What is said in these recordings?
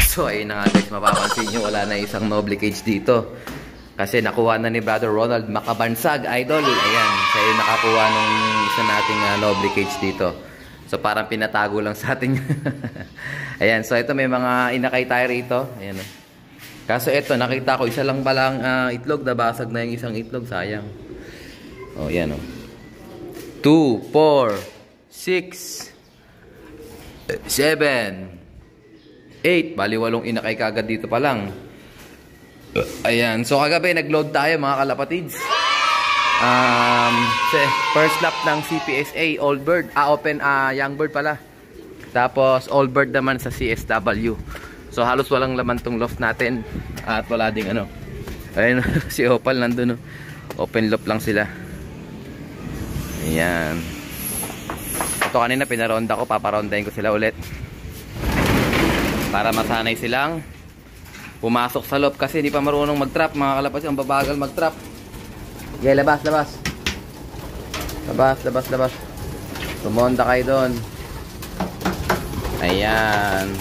So ayun na nga guys, mapapansin nyo wala na isang noble cage dito. Kasi nakuha na ni Brother Ronald Makabansag, idol. Ayan, siya yung nakakuha nung isa nating noble cage dito. So parang pinatago lang sa atin. Ayan, so ito may mga inakay tayo rito. Ayan. Kaso ito, nakita ko isa lang palang itlog, nabasag na yung isang itlog, sayang. Oh, yan oh. 2, 4, 6, 7, 8, bali 8 inakay kagad dito pa lang. Ayan, so kagabi nag-load tayo mga kalapatids. First lap ng CPSA, Old Bird, Young Bird pala. Tapos Old Bird naman sa CSW. So halos walang laman tong loft natin. At wala ding ano. Ayun, si Opal nandun. Open loft lang sila. Ayan. Ito kanina pinaronda ko, paparondahin ko sila ulit. Para masanay silang pumasok sa loob kasi hindi pa marunong mag-trap mga kalapas, ang babagal mag-trap. Okay, labas. Labas. Tumonda kayo doon. Ayan.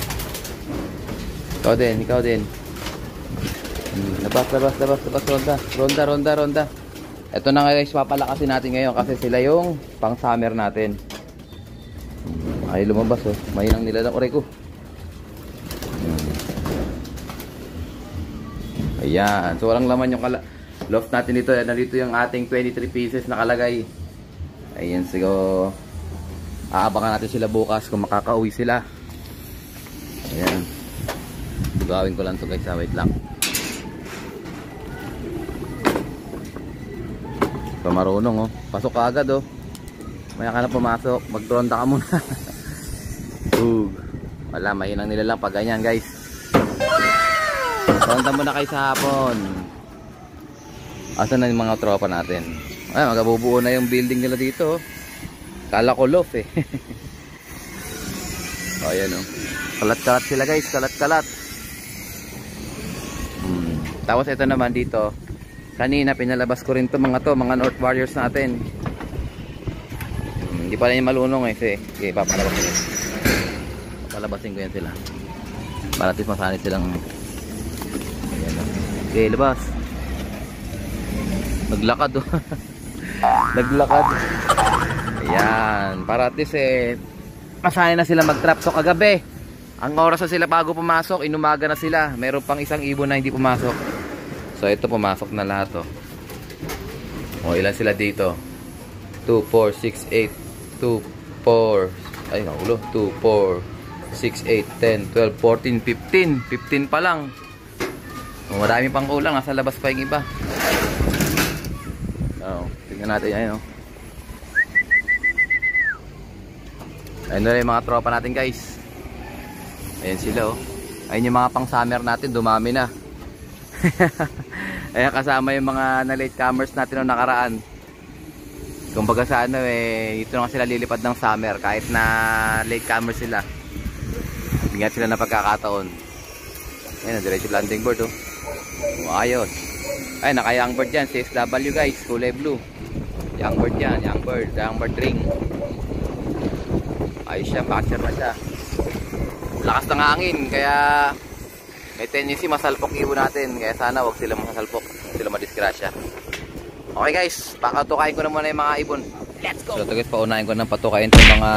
Ikaw din. Labas, ronda. Ito na guys, papalakasin natin ngayon kasi sila yung pang summer natin. Ay lumabas oh, mahinang nila ng oray ko. Ayan, so walang laman yung loft natin dito. Nandito yung ating 23 pieces nakalagay. Ayan, so aabangan natin sila bukas kung makakauwi sila. Ayan, gawin ko lang to guys, wait lang. Pamarunong oh, pasok ka agad oh. Maya ka na pumasok, magtronda ka muna. Wala, mahinang nila lang pag ganyan guys. Ronda muna kayo sa hapon. Asan na yung mga tropa natin? Ay, magabubuo na yung building nila dito. Kala ko loft eh. O, ayan o. Kalat-kalat sila guys, kalat-kalat. Tapos ito naman dito. Kanina pinalabas ko rin to mga North Warriors natin. Hindi pa rin malunong eh. Okay, papalabasin ko. Papalabasin ko yan sila. Para at least masanit silang. Okay, labas. Naglakad oh. Naglakad. Ayan, para at least masanay na sila mag-trap. So kagabi, ang oras na sila bago pumasok, inumaga na sila. Meron pang isang ibon na hindi pumasok. So ito pumasok na lahat oh. O ilan sila dito? 2, 4, 6, 8 2, 4 ay naulo 2, 4, 6, 8, 10, 12, 14, 15 pa lang. Marami pang kulang, nasa labas pa yung iba. Tingnan natin yan oh. Ayun na yung mga tropa natin guys. Ayan sila oh. Ayun yung mga pang summer natin, dumami na. Ayan kasama yung mga na late comers natin noong nakaraan. Kumbaga sa ano ito na sila lilipad ng summer kahit na late comers sila. Bigyan sila na pagkakataon. Ayan, diretso landing board oh. Ayos. Ay, naka-young bird dyan. CSW guys, kulay blue. Young bird yan, young bird ring. Ayos siya, boxer na siya. Lakas ng hangin, kaya may tendency masalpok ibon natin. Kaya sana wag sila masalpok, sila madisgrasya. Okay guys, pakatukain ko na muna yung mga ibon. Let's go! So ito guys, paunahin ko ng patukain itong mga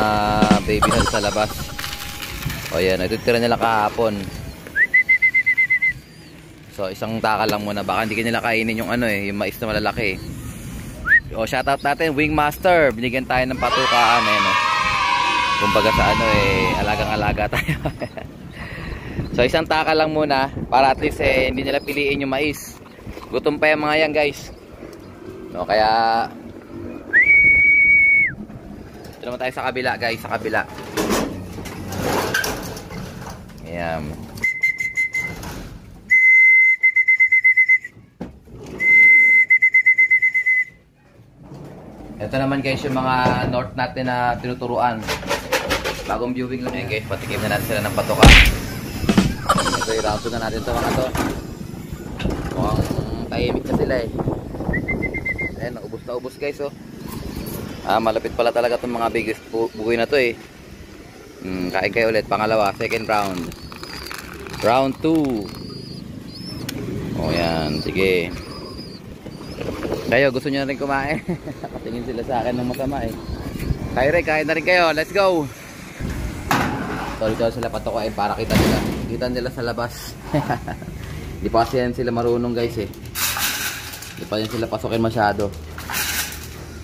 baby na sa labas. O yan, natutira nila kahapon. So isang taka lang muna, baka hindi nila kainin yung yung mais na malalaki. O shoutout natin Wingmaster, binigyan tayo ng patukaan kumbaga sa alagang-alaga tayo. So isang taka lang muna para at least hindi nila piliin yung mais. Gutom pa yung mga yan guys. No, kaya ito naman tayo sa kabila guys, sa kabila. Ayan. Ito naman guys yung mga north natin na tinuturuan. Bagong viewing lang guys, patikim na natin sila ng patoka. Ito i-round na natin ito mga to. Mukhang tahimik na sila Ayan, ubos na ubos guys oh. Malapit pala talaga itong mga biggest bugoy na to Kain kayo ulit, pangalawa, second round. Round 2. O yan, sige. Kayo, gusto nyo na rin kumain? Nakatingin sila sa akin ng masama eh. Kayo rin, kain na rin kayo. Let's go! Ito sila patukain para kita nila. Kita nila sa labas. Hindi pa kasi yan sila marunong guys eh. Hindi pa yan sila pasukin masyado.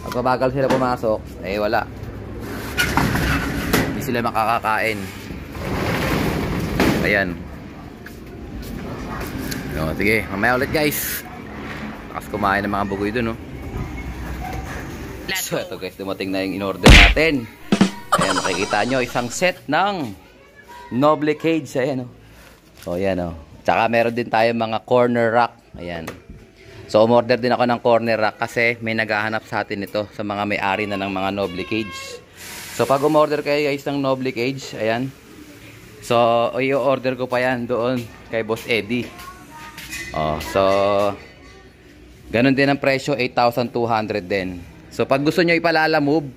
Pag mabagal sila pumasok, eh wala. Hindi sila makakakain. Ayan. So, sige, mamaya ulit guys. Tapos kumain ng mga bugoy dun, no? So, ito guys, dumating na yung in-order natin. Ayan, makikita nyo, isang set ng Noble Cage. Ayan, no? So, ayan, no? Tsaka meron din tayo mga corner rack. Ayan. So, umorder din ako ng corner rack kasi may naghahanap sa atin ito sa mga may-ari na ng mga Noble Cage. So, pag umorder kayo guys ng Noble Cage, ayan. So, i-order ko pa yan doon kay Boss Eddie. Oh, so ganun din ang presyo, 8,200 din. So pag gusto nyo ipalala move,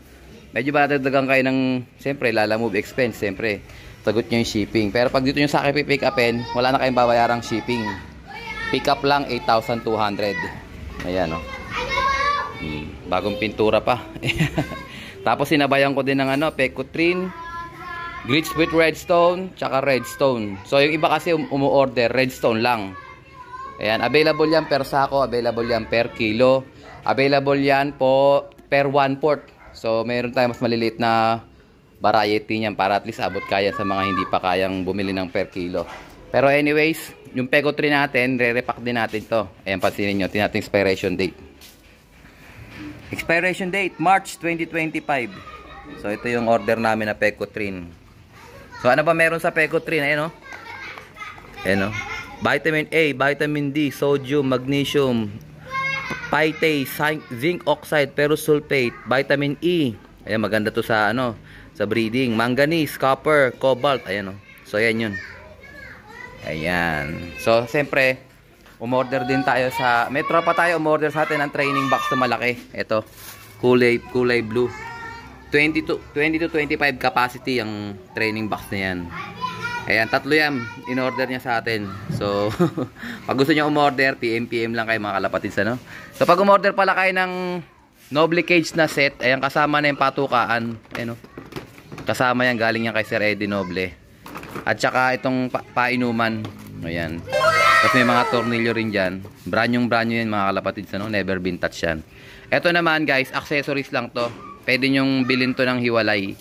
medyo madagdagan kayo ng, siyempre, lala move expense, siyempre. Sagot nyo yung shipping. Pero pag dito nyo sa akin pipick upin, wala na kayong babayarang shipping. Pick up lang, 8,200. Ayan, oh. Bagong pintura pa. Tapos sinabayan ko din ng ano, Pecutrin, grits with redstone, tsaka redstone. So yung iba kasi umu-order, redstone lang. Ayan, available yan per sako, available yan per kilo, available yan po per 1/4. So, mayroon tayong mas maliliit na variety niyan para at least abot kaya sa mga hindi pa kayang bumili ng per kilo. Pero anyways, yung Pecutrin natin, re-repack din natin to. Ayan, pansinin nyo, tinating expiration date. Expiration date, March 2025. So, ito yung order namin na Pecutrin. So, ano ba meron sa Pecutrin? Ayan, o. Ayan, o. Vitamin A, vitamin D, sodium, magnesium, phytase, zinc oxide, ferrous sulfate, vitamin E. Ayan, maganda to sa ano, sa breeding. Manganese, copper, cobalt. Ayan, oh. So ayan 'yun. Ayan. So siyempre, umorder din tayo sa, may tropa tayo umorder sa atin ng training box na malaki. Ito, kulay blue. 20 to 25 capacity ang training box na 'yan. Ayan, 3 yan, in-order niya sa atin. So, pag gusto niyo umorder, PM lang kayo mga kalapatids, ano? So, pag umorder pala kayo ng Noble Cage na set, ayan, kasama na yung patukaan. Ayan, kasama yan, galing yan kay Sir Eddie Noble. At saka itong painuman. Ayan. Tapos may mga tornilyo rin dyan. Branyong yan mga kalapatids, ano? Never been touched yan. Ito naman guys, accessories lang to. Pwede nyong bilhin to ng hiwalay.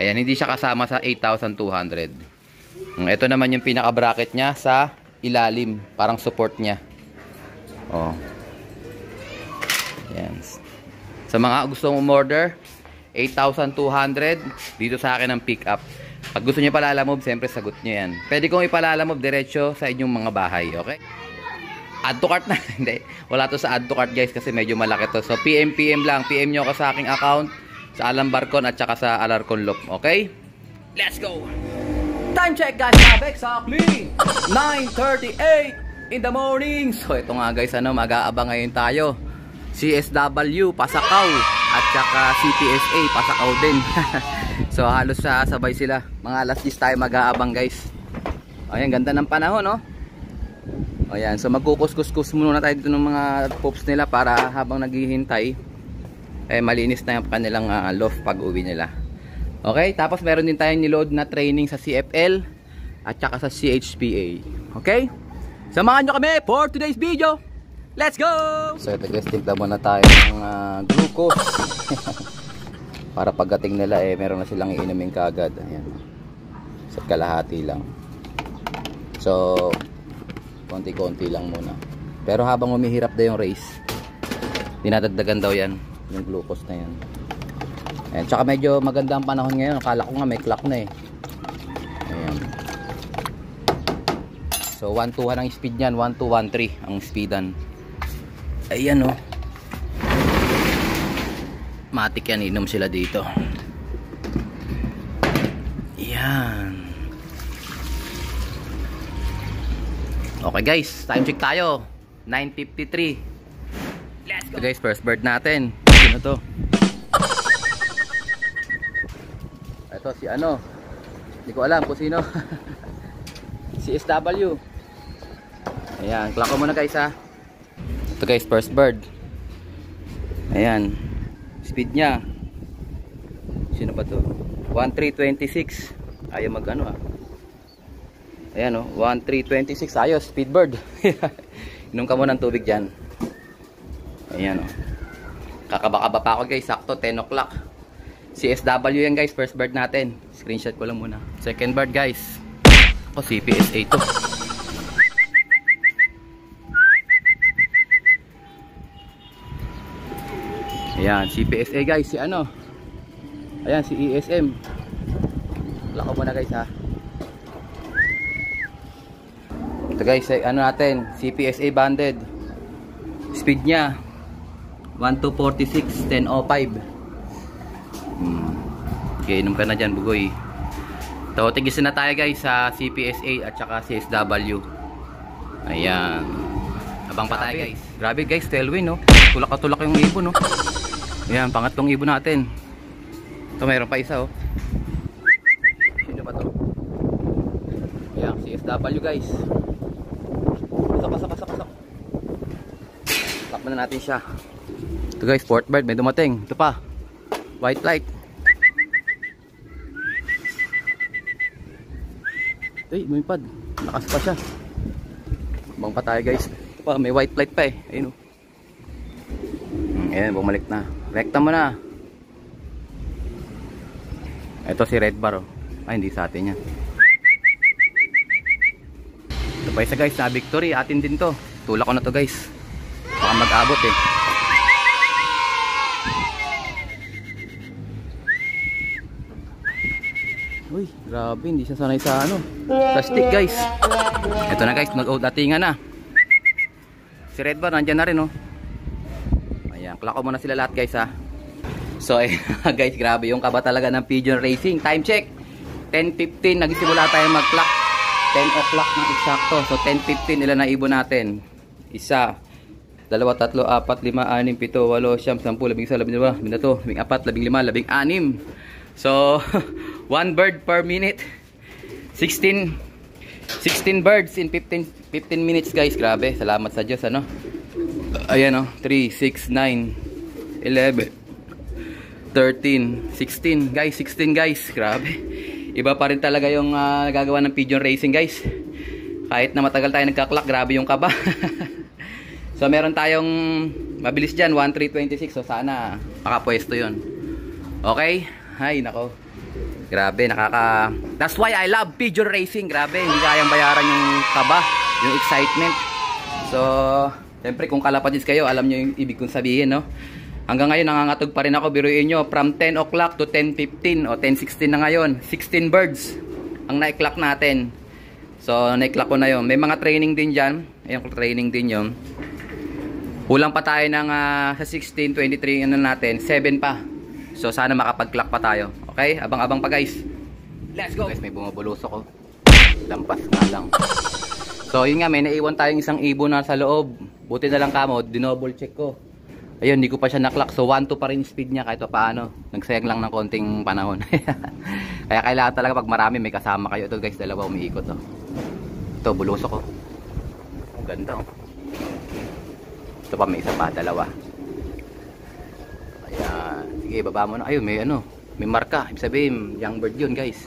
Ayan, hindi siya kasama sa 8,200. Ito naman yung pinaka bracket niya sa ilalim, parang support niya. Oh. Ayan. Sa mga gustong umorder, 8,200 dito sa akin ang pick up. Pag gusto niyo palalamove, siyempre sagot niyo yan. Pwede kong ipalalamove diretso sa inyong mga bahay, okay? Add to cart na. Hindi, wala to sa add to cart guys kasi medyo malaki to. So PM lang, PM niyo ako sa aking account sa Alan Barcon at saka sa Alarcon Loop, okay? Let's go. Time check guys, exactly 9:38 in the morning. So ito nga guys, ano, mag-aabang ngayon tayo. CSW, Pasakaw, at saka CPSA, Pasakaw din. So halos sabay sila. Mga alas 10 tayo mag-aabang guys. Ayan, ganda ng panahon, no? Ayan, so magkukuskus muna tayo dito ng mga poops nila para habang naghihintay, eh malinis na yung kanilang loft pag uwi nila. Okay, tapos meron din tayong niload na training sa CFL at saka sa CHPA. Okay? Samahan nyo kami for today's video. Let's go! So ito guys, timpla muna tayo ng glucose. Para pagdating nila eh, meron na silang iinumin kaagad. Ayan. Sa kalahati lang. So, konti-konti lang muna. Pero habang humihirap na yung race, dinadagdagan daw yan, yung glucose na yan. Ayan, tsaka medyo maganda ang panahon ngayon. Akala ko nga may clock na eh. Ayan. So 1-2 ang speed niyan, 1-2-1-3 ang speedan. Ayan, oh. Matik yan, inom sila dito. Ayan. Okay guys, time check tayo. 9:53. Let's go. So guys, first bird natin. Sino to? Ito si ano, hindi ko alam kung sino. CSW. Ayan, clock ko muna guys ha. Ito guys, first bird. Ayan, speed nya. Sino pa to? 1326. Ayaw mag ano ha. Ayan o, 1326. Ayos, speed bird. Inom ka muna ng tubig dyan. Ayan o. Kakaba-kaba pa ako guys, sakto 10 o'clock. CSW yan guys, first bird natin. Screenshot ko lang muna. Second bird guys. O, CPSA to. Ayan, CPSA guys, si ano? Ayan, si ESM. Lako muna guys ha. Ito guys, ano natin, CPSA banded. Speed nya 1246, 1005. Okay, inom ka na dyan, bugoy. Ito, tigisin na tayo guys sa CPSA at saka CSW. Ayan. Abang pa tayo guys. Grabe guys, tailwind no. Tulak-tulak yung ibon no. Ayan, pangatlong ibon natin. Ito, mayroon pa isa oh. Sino ba to? Ayan, CSW guys. Pasok. Tap na natin siya. Ito guys, fourth bird, may dumating. Ito pa, white light. Ay, may pad. Lakas pa siya. Bang pa tayo guys. Ito pa, may white light pa eh. Ayun o. Ayan, bumalik na. Rekta mo na. Ito si red bar oh. Ay, hindi sa atin yan. Ito pa isa guys, na victory. Atin din to. Tulak ko na to guys. Baka mag-abot eh. Uy, grabe, hindi siya sanay sa ano. Plastic guys. Ito na guys, nag-out datingan na. Si red bar, nandyan na rin oh. Ayan, clock ko muna sila lahat guys ha. So guys, grabe yung kaba talaga ng pigeon racing. Time check, 10:15, nagsimula tayo mag-clock. 10 o'clock na eksakto. So 10:15, ilan na ibon natin? Isa, dalawa, tatlo, apat, lima, anim, pito, walo, siyam, 10, 11, 12, 13, 14, 15, 16. So 1 bird per minute. 16 birds in 15 minutes guys. Grabe, salamat sa Diyos ano. Ayan oh, 3, 6, 9, 11, 13, 16 guys, 16 guys. Grabe, iba pa rin talaga yung nagagawa ng pigeon racing guys. Kahit na matagal tayo nagka-clock, grabe yung kaba. So meron tayong mabilis dyan, 1326. So sana makapwesto yun. Okay, hay nako, grabe, that's why I love pigeon racing. Grabe, hindi kayang bayaran yung kaba, yung excitement. So siyempre kung kalapatis kayo, alam nyo yung ibig kong sabihin no. Hanggang ngayon nangangatog pa rin ako, biruin nyo, from 10 o'clock to 10:15 o 10:16 na ngayon. 16 birds ang na-clock natin. So na-clock ko na yun. May mga training din dyan. Ayan, training din yun. Kulang pa tayo ng sa 16, 23 ano natin, 7 pa. So sana makapag-clock pa tayo. Okay, abang-abang pa guys. Let's go guys, may bumubulusok oh. Lampas nga lang. So yun nga, may naiwan tayong isang ibon na sa loob. Buti na lang kamo, dinouble check ko. Ayun, hindi ko pa siya na-clock. So 1-2 pa rin speed niya kahit paano. Nagsayang lang ng konting panahon. Kaya kailangan talaga pag marami may kasama kayo. Ito guys, dalawa umiikot oh. Ito, bulusok oh. Ang ganda oh. Ito pa, may isa pa, dalawa. Ayan, sige, baba mo na. Ayun, may ano, may marka. Ibig sabihin, young bird yun guys.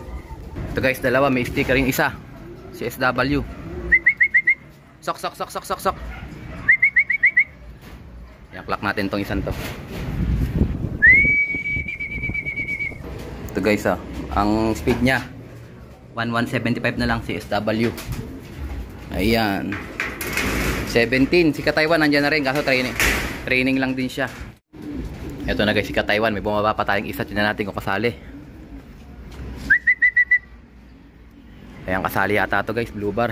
Ito guys, dalawa, may sticker yung isa. CSW. Sok. Ayan, clock natin tong isang to. Ito guys oh, ang speed nya 1175 na lang CSW. Ayan, 17. Si Ka-Taiwan nandyan na rin, kaso training lang din siya. Ito na guys, si Ka-Taiwan, may bumaba pa tayong isa. Tignan natin kung kasali. Ayan, kasali yata to guys, blue bar.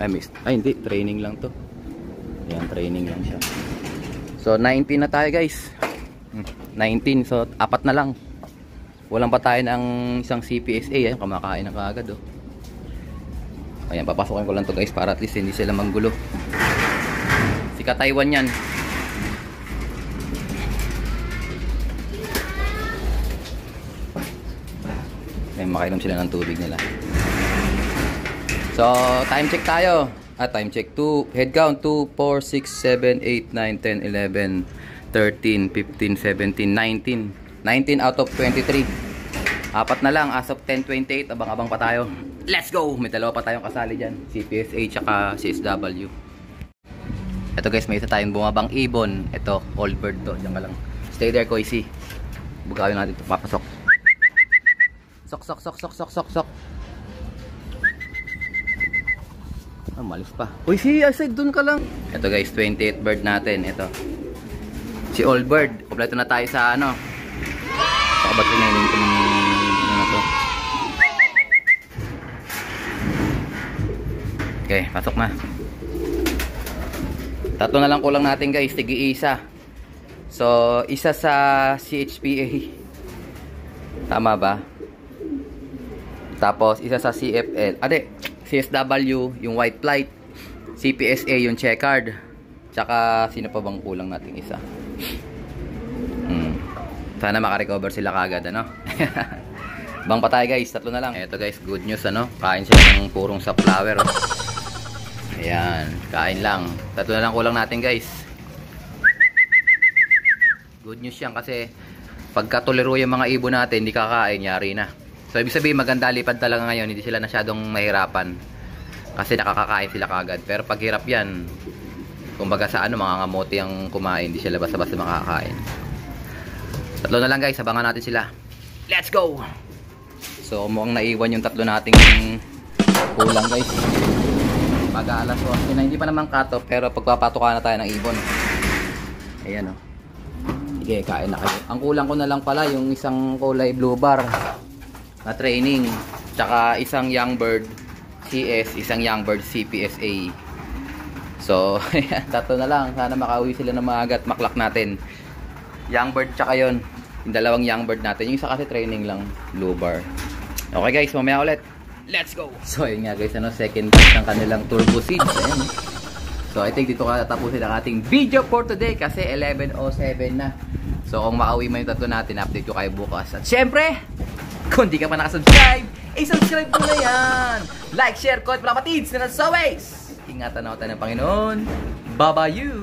Ay hindi, training lang to. Ayan, training lang siya. So 19 na tayo guys. 19, so 4 na lang. Walang pa tayo ng isang CPSA. Ayan, kumakain na kaagad oh. Ayan, papasokin ko lang to guys para at least hindi sila manggulo. Si Ka-Taiwan yan. Ayan, makainom sila ng tubig nila. So, time check tayo. Time check. 2, head count. 2, 4, 6, 7, 8, 9, 10, 11, 13, 15, 17, 19. 19 out of 23. Apat na lang as of 10:28. Abang-abang pa tayo. Let's go! May dalawa pa tayong kasali dyan. CPSA tsaka CSW. Ito guys, may isa tayong bumabang ibon. Ito, all bird to. Diyan ka lang. Stay there, Koisi. Bugawin natin ito. Papasok. Sok, sok, sok, sok, sok, sok, sok. Malis pa. Uy, si aside dun ka lang. Ito guys, 28th bird natin. Ito. Si all bird. Kompleto na tayo sa ano. Saka ba't pinainin ko ng ano na to. Okay, pasok na. Tatlo na lang kulang natin guys. Tigi-isa. So, isa sa CHPA. Tama ba? Tapos, isa sa CFL. CSW, yung white flight. CPSA, yung checkered. Tsaka, sino pa bang kulang nating isa? Sana makarecover sila kagad, ano? Bang pa tayo guys, tatlo na lang. Eto guys, good news, ano? Kain sila ng purong sunflower. Ayan, kain lang. Tatlo na lang kulang natin guys. Good news yan kasi pagka tolero yung mga ibon natin, hindi kakain, yari na. So, ibig sabihin, maganda lipad talaga ngayon. Hindi sila masyadong mahirapan. Kasi nakakakain sila kagad. Pero pag hirap yan, kumbaga sa ano, mga ngamote ang kumain. Hindi sila basta-basta makakain. Tatlo na lang guys. Abangan natin sila. Let's go! So, mukhang naiwan yung tatlo nating kulang guys. Mag-aalas 11 na. Hindi pa naman cut off. Pero pagpapatukan na tayo ng ibon. Ayan o. Sige, kain na kayo. Ang kulang ko na lang pala yung isang kulay blue bar na training, tsaka isang young bird CS, isang young bird CPSA. So, tatlo na lang. Sana makauwi sila ng maaga at maklak natin. Young bird tsaka yon, yung dalawang young bird natin. Yung isa kasi training lang, blue bar. Okay guys, mamaya ulit. Let's go! So, yun nga guys, ano, second batch ng kanilang turbo seeds. Ayan. So, I think dito ka tapusin ang ating video for today kasi 11:07 na. So, kung makauwi mo yung tatlo natin, update ko kayo bukas. At syempre, kung di ka pa nakasubscribe, subscribe mo na yan! Like, share, comment, mga patids, and as always, ingatan natin ng Panginoon. Bye-bye you!